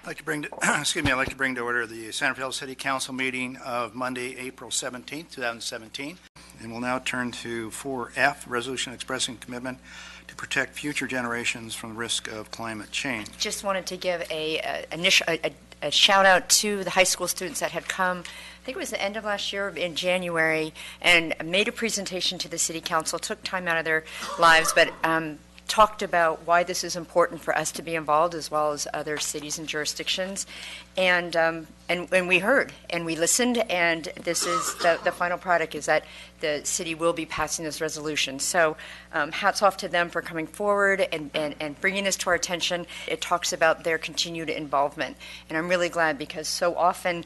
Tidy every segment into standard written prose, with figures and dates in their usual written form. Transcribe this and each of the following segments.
I'd like to bring to, excuse me, I'd like to bring to order the San Rafael City Council meeting of Monday, April 17th, 2017. And we'll now turn to 4F, resolution expressing commitment to protect future generations from the risk of climate change. Just wanted to give a shout out to the high school students that had come, I think it was the end of last year in January, and made a presentation to the City Council, took time out of their lives, but talked about why this is important for us to be involved as well as other cities and jurisdictions. And we heard and we listened, and this is the final product is that the city will be passing this resolution. So hats off to them for coming forward and bringing this to our attention. It talks about their continued involvement. And I'm really glad because so often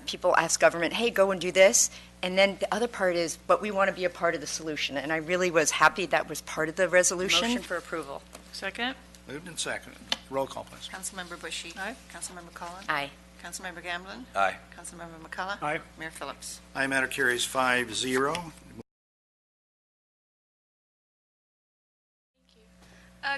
people ask government, hey, go and do this. And then the other part is, but we want to be a part of the solution. And I really was happy that was part of the resolution. Motion for approval. Second. Moved and seconded. Roll call, please. Councilmember Bushy. Aye. Councilmember Collin. Aye. Councilmember Gamblin. Aye. Councilmember McCullough. Aye. Mayor Phillips. Aye, matter carries 5-0.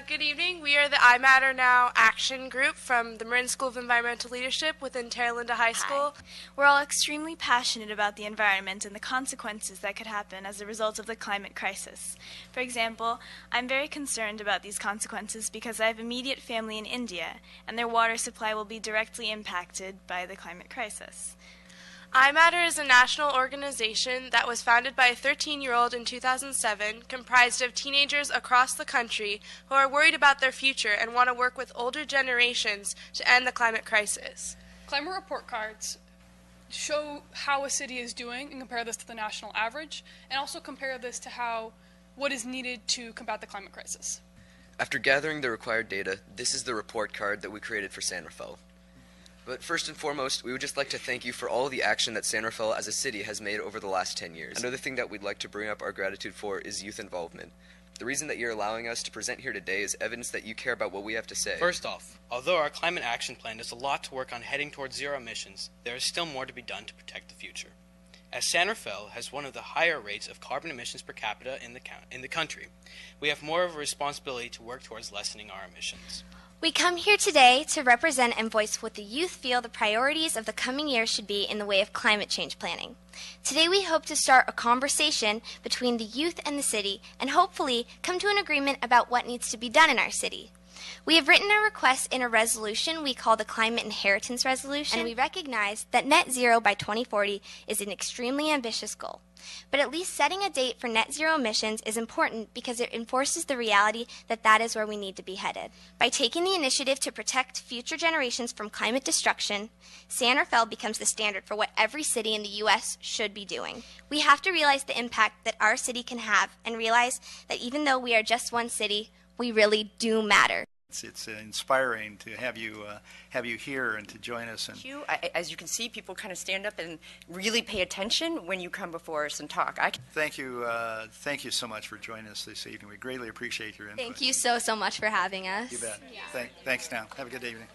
Good evening. We are the I Matter Now Action Group from the Marin School of Environmental Leadership within Terra Linda High School. We're all extremely passionate about the environment and the consequences that could happen as a result of the climate crisis. For example, I'm very concerned about these consequences because I have immediate family in India, and their water supply will be directly impacted by the climate crisis. I Matter is a national organization that was founded by a 13-year-old in 2007, comprised of teenagers across the country who are worried about their future and want to work with older generations to end the climate crisis. Climate report cards show how a city is doing and compare this to the national average, and also compare this to what is needed to combat the climate crisis. After gathering the required data, this is the report card that we created for San Rafael. But first and foremost, we would just like to thank you for all the action that San Rafael as a city has made over the last 10 years. Another thing that we'd like to bring up our gratitude for is youth involvement. The reason that you're allowing us to present here today is evidence that you care about what we have to say. First off, although our climate action plan does a lot to work on heading towards zero emissions, there is still more to be done to protect the future. As San Rafael has one of the higher rates of carbon emissions per capita in the country, we have more of a responsibility to work towards lessening our emissions. We come here today to represent and voice what the youth feel the priorities of the coming years should be in the way of climate change planning. Today we hope to start a conversation between the youth and the city and hopefully come to an agreement about what needs to be done in our city. We have written a request in a resolution we call the Climate Inheritance Resolution, and we recognize that net zero by 2040 is an extremely ambitious goal. But at least setting a date for net zero emissions is important because it enforces the reality that that is where we need to be headed. By taking the initiative to protect future generations from climate destruction, San Rafael becomes the standard for what every city in the U.S. should be doing. We have to realize the impact that our city can have and realize that even though we are just one city, we really do matter. It's inspiring to have you here and to join us. And As you can see, people kind of stand up and really pay attention when you come before us and talk. Thank you so much for joining us this evening. We greatly appreciate your input. Thank you so much for having us. You bet. Yeah. Thanks now. Have a good evening.